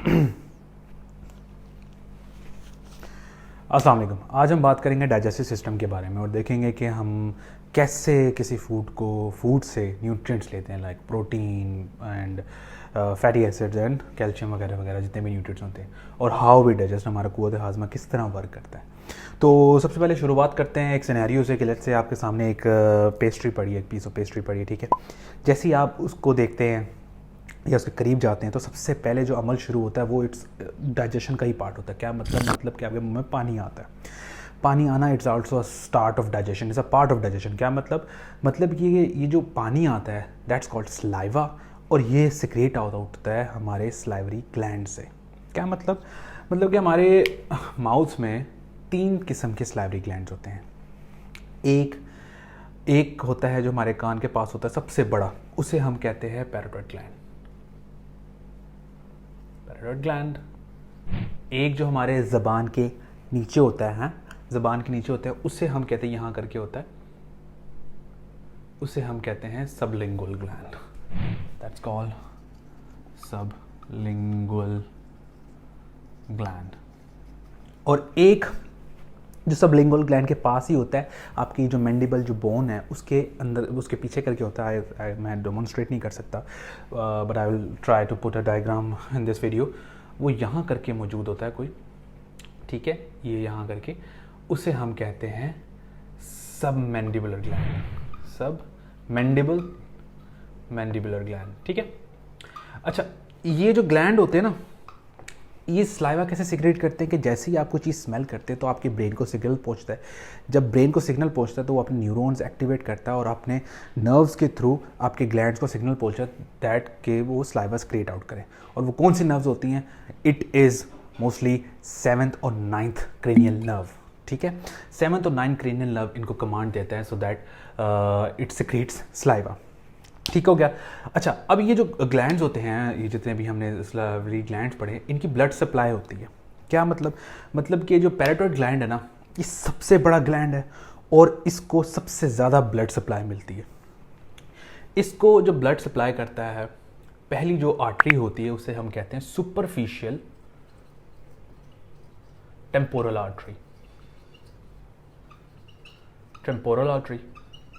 अस्सलाम वालेकुम। आज हम बात करेंगे डाइजेस्टिव सिस्टम के बारे में और देखेंगे कि हम कैसे किसी फूड से न्यूट्रिएंट्स लेते हैं, like protein and fatty acids and calcium वगैरह वगैरह जितने भी न्यूट्रिएंट्स होते हैं, और हाउ वी डाइजेस्ट, हमारा क़ुव्वत हाज़मा किस तरह वर्क करता है। तो सबसे पहले शुरुआत करते हैं एक सिनेरियो से कि लेट्स से आपके सामने एक पेस्ट्री पड़ी है, एक पीस ऑफ पेस्ट्री पड़ी है, ठीक है। जैसे ही आप उसको देखते हैं या उसके करीब जाते हैं तो सबसे पहले जो अमल शुरू होता है वो इट्स डाइजेशन का ही पार्ट होता है। क्या मतलब कि आपके मुंह में पानी आता है। पानी आना it's also a start of digestion, is a part of digestion. क्या मतलब ये जो पानी आता है दैट्स कॉल्ड स्लाइवा, और ये सिक्रेट होता है हमारे स्लाइवरी ग्लैंड से। क्या मतलब कि हमारे माउथ में 3 किस्म के स्लाइवरी ग्लैंड्स होते हैं। एक होता है जो हमारे कान के पास होता है सबसे बड़ा, उसे हम कहते हैं पैराटाइड ग्लैंड। एक जो हमारे ज़बान के नीचे होता है, ज़बान के नीचे होता है, उसे हम कहते हैं यहाँ करके होता है, उसे हम कहते हैं sublingual gland. That's called sublingual gland. और एक जो सबलिंगुअल ग्लैंड के पास ही होता है, आपकी जो मैंडिबल जो बोन है उसके अंदर, उसके पीछे करके होता है। मैं डेमोन्स्ट्रेट नहीं कर सकता, but I will try to put a diagram in this video. वो यहाँ करके मौजूद होता है कोई, ठीक है, ये यहाँ करके, उसे हम कहते हैं सब मैंडिबुलर ग्लैंड, ठीक है। अच्छा, ये जो ग्लैंड होते हैं ना, ये स्लाइवा कैसे सिक्रेट करते हैं कि जैसे ही आप कोई चीज़ स्मेल करते हैं तो आपके ब्रेन को सिग्नल पहुंचता है। जब ब्रेन को सिग्नल पहुंचता है तो वो अपने न्यूरॉन्स एक्टिवेट करता है और अपने नर्व्स के थ्रू आपके ग्लैंड्स को सिग्नल पहुंचता है दैट के वो स्लाइवा क्रिएट आउट करें। और वो कौन सी नर्व्स होती हैं? इट इज़ मोस्टली 7th और 9th क्रेनियल नर्व, ठीक है। 7th और 9th क्रेनियल नर्व इनको कमांड देता है so that it secretes saliva, ठीक हो गया। अच्छा, अब ये जो ग्लैंड्स होते हैं, ये जितने भी हमने स्लाइवरी ग्लैंड्स पढ़े, इनकी ब्लड सप्लाई होती है। क्या मतलब कि जो पैराटाइड ग्लैंड है ना, ये सबसे बड़ा ग्लैंड है और इसको सबसे ज़्यादा ब्लड सप्लाई मिलती है। इसको जो ब्लड सप्लाई करता है, पहली जो आर्टरी होती है उसे हम कहते हैं सुपरफिशियल टेम्पोरल आर्टरी,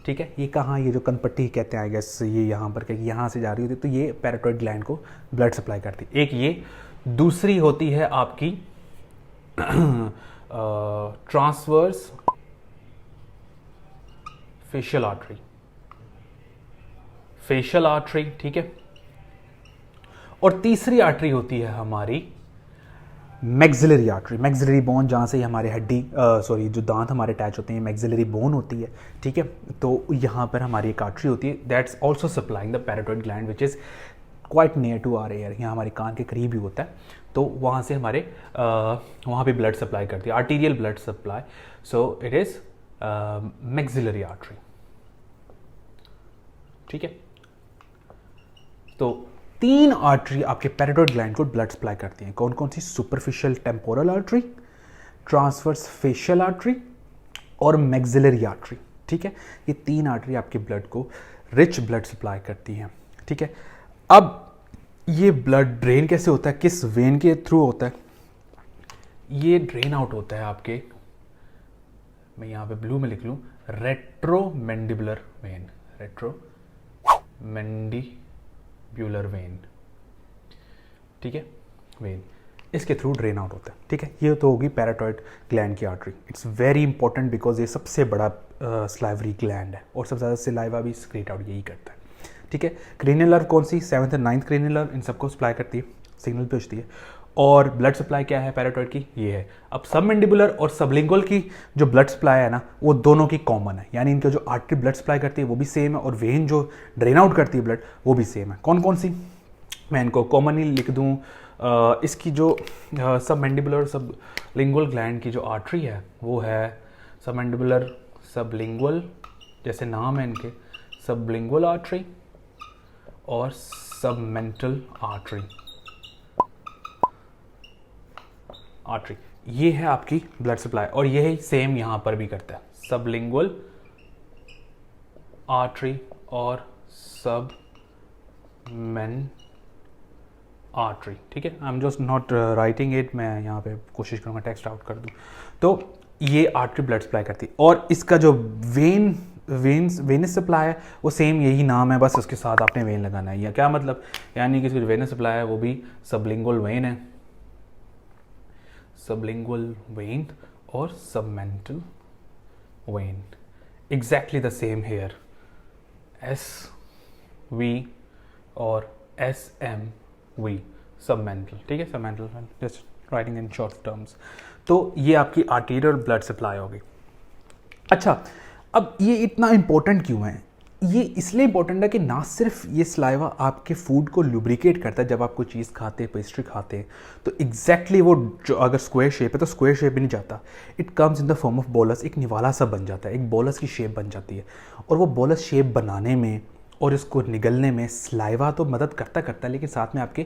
ठीक है। ये कहाँ, ये जो कनपट्टी कहते हैं आई गेस, ये यहाँ पर कहीं यहाँ से जा रही होती है, तो ये पैराटाइड ग्लैंड को ब्लड सप्लाई करती है। एक ये, दूसरी होती है आपकी ट्रांसवर्स फेशियल आर्टरी, ठीक है। और तीसरी आर्टरी होती है हमारी मैक्सिलरी आर्टरी, मैक्सिलरी बोन, जहाँ से हमारे जो दांत हमारे अटैच होते हैं, मैक्सिलरी बोन होती है, ठीक है। तो यहाँ पर हमारी एक आर्टरी होती है that's also supplying the parotid gland which is quite near to our ear, यहाँ हमारे कान के करीब ही होता है। तो वहाँ से हमारे वहाँ पे ब्लड सप्लाई करती है, arterial blood supply. So it is maxillary artery, ठीक है। तो 3 आर्टरी आपके पैराटाइड ग्लैंड को ब्लड सप्लाई करती हैं। कौन कौन सी? Superficial temporal artery, transverse facial artery और मैक्सिलरी आर्टरी, ठीक है। ये 3 आर्टरी आपके ब्लड को रिच ब्लड सप्लाई करती हैं, ठीक है। अब ये ब्लड ड्रेन कैसे होता है, किस वेन के थ्रू होता है? ये ड्रेन आउट होता है आपके, मैं यहाँ पे ब्लू में लिख लूँ, रेट्रोमैंडिबुलर वेन, ठीक है, वेन, इसके थ्रू ड्रेन आउट होता है, ठीक है। ये तो होगी पैराटाइड ग्लैंड की artery. It's very important because ये सबसे बड़ा स्लाइवरी ग्लैंड है और सबसे ज़्यादा सिलाइवा भी सिक्रेट आउट यही करता है, ठीक है। क्रेनियल नर्व कौन सी? 7th और 9th क्रेनियल नर्व इन सबको सप्लाई करती है, सिग्नल भेजती है। और ब्लड सप्लाई क्या है पैराटाइड की? ये है। अब सबमैंडिबुलर और सबलिंगुअल की जो ब्लड सप्लाई है ना, वो दोनों की कॉमन है, यानी इनके जो आर्टरी ब्लड सप्लाई करती है वो भी सेम है और वेन जो ड्रेन आउट करती है ब्लड वो भी सेम है। कौन कौन सी? मैं इनको कॉमनली लिख दूँ। इसकी जो सबमैंडिबुलर और सबलिंगुअल ग्लैंड की जो आर्टरी है वो है सबमैंडिबुलर सबलिंगुअल, जैसे नाम है इनके, सबलिंगुअल आर्टरी और सबमेंटल आर्टरी, ये है आपकी ब्लड सप्लाई। और ये ही सेम यहाँ पर भी करता है, सबलिंगुअल आर्टरी और सबमेंटल आर्टरी, ठीक है। I am just not writing it, मैं यहाँ पे कोशिश करूँगा टेक्स्ट आउट कर दूँ। तो ये आर्टरी ब्लड सप्लाई करती है, और इसका जो वेनस सप्लाई है वो सेम यही नाम है, बस उसके साथ आपने वेन लगाना है। या क्या मतलब, यानी कि जो वेनस सप्लाई है वो भी सबलिंगुअल वेन है, सबलिंगुअल वेन और submental when, exactly the same here, S V और एस एम वी, सबमेंटल, ठीक है, submental, just writing in short terms. तो ये आपकी आर्टीरियल ब्लड सप्लाई होगी। अच्छा, अब ये इतना इंपॉर्टेंट क्यों है? ये इसलिए इंपॉर्टेंट है कि ना सिर्फ ये सलाइवा आपके फूड को लुब्रिकेट करता है, जब आप कोई चीज़ खाते हैं, पेस्ट्री खाते हैं, तो एग्जैक्टली वो जो अगर स्क्वायर शेप है तो स्क्वायर शेप भी नहीं जाता, it comes in the form of bolus, एक निवाला सा बन जाता है, एक बोलस की शेप बन जाती है। और वो बोलस शेप बनाने में और इसको निगलने में सलाइवा तो मदद करता है, लेकिन साथ में आपके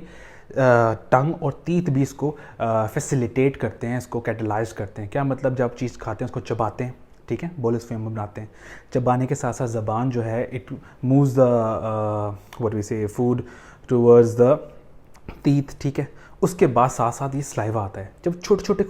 टंग और टीथ भी इसको फैसिलिटेट करते हैं, इसको कैटलाइज करते हैं। क्या मतलब, जब आप चीज़ खाते हैं उसको चबाते हैं, ठीक है, बोलस फॉर्म में बनाते हैं, चबाने के साथ साथ ज़बान जो है it moves the what we say food towards the teeth, ठीक है। उसके बाद साथ साथ ये सलाइवा आता है। जब छोटे छोटे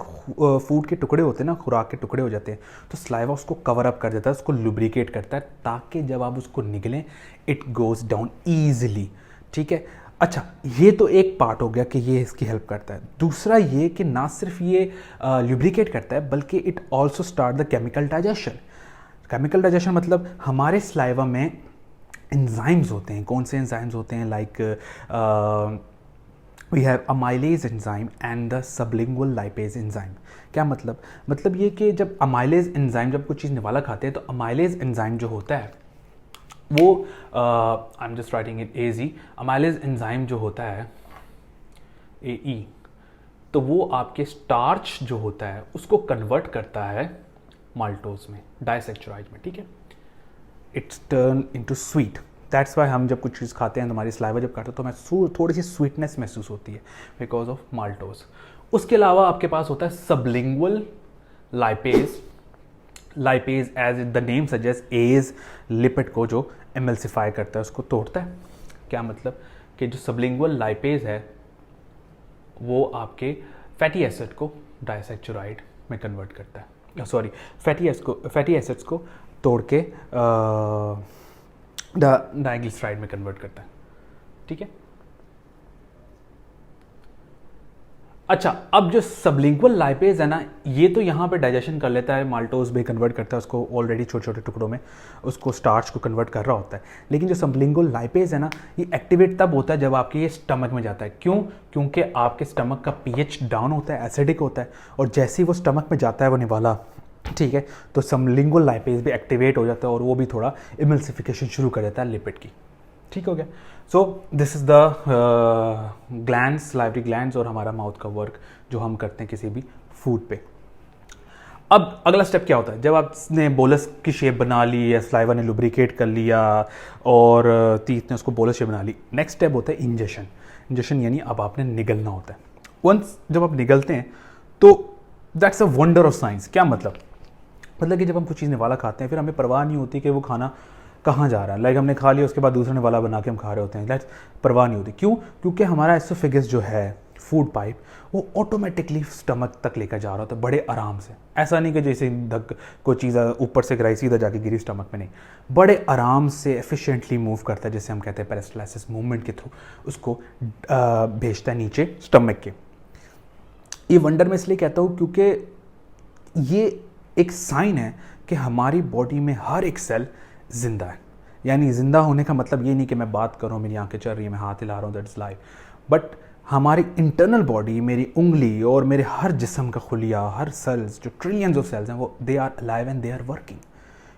फूड के टुकड़े होते हैं ना, खुराक के टुकड़े हो जाते हैं, तो सलाइवा उसको कवर अप कर देता है, उसको लुब्रिकेट करता है, ताकि जब आप उसको निगलें इट गोज़ डाउन ईजिली, ठीक है। अच्छा, ये तो एक पार्ट हो गया कि ये इसकी हेल्प करता है। दूसरा ये कि ना सिर्फ ये लुब्रिकेट करता है, बल्कि it also start the chemical digestion. Chemical digestion मतलब हमारे सलाइवा में एंजाइम्स होते हैं। कौन से एंजाइम्स होते हैं? Like we have amylase enzyme and the sublingual lipase enzyme. क्या मतलब? मतलब ये कि जब अमाइलेज एंजाइम, जब कोई चीज़ निवाला खाते हैं, तो अमाइलेज एंजाइम जो होता है वो I am just writing it AG, amylase enzyme जो होता है AE, तो वो आपके स्टार्च जो होता है उसको कन्वर्ट करता है माल्टोज में, डाइसेक्चुराइज में, ठीक है। It's turn into sweet. That's why हम जब कुछ चीज़ खाते हैं, हमारी सलाइवा जब खाते हैं, तो हमें थोड़ी सी स्वीटनेस महसूस होती है बिकॉज ऑफ माल्टोज। उसके अलावा आपके पास होता है sublingual lipase. Lipase as the name suggest as lipid को जो एमल्सिफाई करता है, उसको तोड़ता है। क्या मतलब कि जो सबलिंगुअल लाइपेज है वो आपके फैटी एसिड को डाइसेक्चुराइड में कन्वर्ट करता है, सॉरी फैटी एसिड्स को तोड़ के डाइग्लिसराइड में कन्वर्ट करता है, ठीक है। अच्छा, अब जो सबलिंगुअल लाइपेज है ना, ये तो यहाँ पे डाइजेशन कर लेता है, माल्टोज भी कन्वर्ट करता है उसको, ऑलरेडी छोटे छोटे टुकड़ों में उसको स्टार्च को कन्वर्ट कर रहा होता है। लेकिन जो सबलिंगुअल लाइपेज है ना, ये एक्टिवेट तब होता है जब आपके ये स्टमक में जाता है। क्यों? क्योंकि आपके स्टमक का pH डाउन होता है, एसिडिक होता है, और जैसे ही वो स्टमक में जाता है वो निवाला, ठीक है, तो सबलिंगुअल लाइपेज भी एक्टिवेट हो जाता है और वो भी थोड़ा इमल्सिफिकेशन शुरू कर देता है लिपिड की। ठीक हो गया। So this is the glands, salivary glands और हमारा माउथ का वर्क जो हम करते हैं किसी भी फूड पे। अब अगला स्टेप क्या होता है? जब आपने बोलस की शेप बना ली या सलाइवा ने लुब्रिकेट कर लिया और टीथ ने उसको बोलस शेप बना ली, नेक्स्ट स्टेप होता है इंजेक्शन। इंजेक्शन यानी अब आपने निगलना होता है। वंस जब आप निगलते हैं तो that's a wonder of science. क्या मतलब? मतलब कि जब हम कुछ चीज़ निवाला खाते हैं, फिर हमें परवाह नहीं होती कि वो खाना कहाँ जा रहा है। लाइक हमने खा लिया, उसके बाद दूसरा निवाला बना के हम खा रहे होते हैं, दैट्स परवाह नहीं होती। क्यों? क्योंकि हमारा एसोफेगस जो है, फूड पाइप, वो ऑटोमेटिकली स्टमक तक लेकर जा रहा होता है बड़े आराम से। ऐसा नहीं कि जैसे धक कोई चीज़ ऊपर से गिराई सीधा जाके गिरी स्टमक में, नहीं, बड़े आराम से एफिशिएंटली मूव करता है, जैसे हम कहते हैं पेरिस्टालसिस मूवमेंट के थ्रू उसको भेजता है नीचे स्टमक के। ये वंडर मैं इसलिए कहता हूँ क्योंकि ये एक साइन है कि हमारी बॉडी में हर एक सेल जिंदा है। यानी जिंदा होने का मतलब ये नहीं कि मैं बात कर रहा हूँ, मेरी आंखें चल रही हैं, मैं हाथ हिला रहा हूँ, दैट्स लाइफ। बट हमारी इंटरनल बॉडी, मेरी उंगली और मेरे हर जिस्म का खुलिया, हर सेल्स, जो ट्रिलियंस ऑफ सेल्स हैं, वो they are alive and they are working.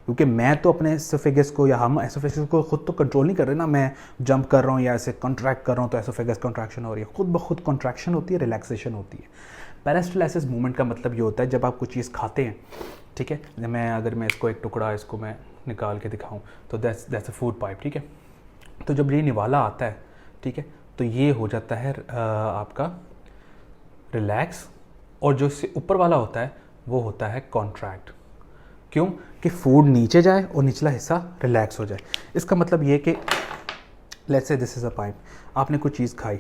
क्योंकि मैं तो अपने एसोफेगस को या हम एसोफेगस को खुद तो कंट्रोल नहीं कर रहे ना। मैं जंप कर रहा हूँ या ऐसे कॉन्ट्रैक्ट कर रहा हूँ तो एसोफेगस कॉन्ट्रैक्शन हो रही है, खुद ब खुद कॉन्ट्रैक्शन होती है, रिलैक्सेशन होती है। पेरिस्टालसिस मूवमेंट का मतलब ये होता है जब आप कुछ चीज़ खाते हैं, ठीक है, अगर मैं इसको एक टुकड़ा इसको मैं निकाल के दिखाऊं तो दैट्स अ फूड पाइप, ठीक है। तो जब ये निवाला आता है, ठीक है, तो ये हो जाता है आपका रिलैक्स, और जो इससे ऊपर वाला होता है वो होता है कॉन्ट्रैक्ट। क्यों? कि फूड नीचे जाए और निचला हिस्सा रिलैक्स हो जाए। इसका मतलब ये कि let's say this is a pipe, आपने कुछ चीज़ खाई,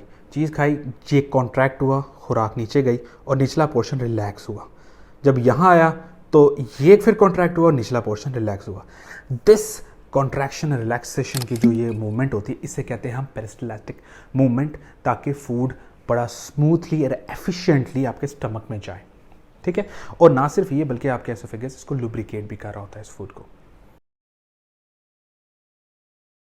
ये कॉन्ट्रैक्ट हुआ, खुराक नीचे गई और निचला पोर्शन रिलैक्स हुआ। जब यहाँ आया तो ये फिर कॉन्ट्रैक्ट हुआ और निचला पोर्शन रिलैक्स हुआ। दिस कॉन्ट्रैक्शन रिलैक्सेशन की जो ये मूवमेंट होती है, इसे कहते हैं हम पेरिस्टाल्टिक मूवमेंट, ताकि फूड बड़ा स्मूथली और एफिशिएंटली आपके स्टमक में जाए। ठीक है, और ना सिर्फ ये बल्कि आपके एसोफेगस इसको लुब्रिकेट भी कर रहा होता है इस फूड को।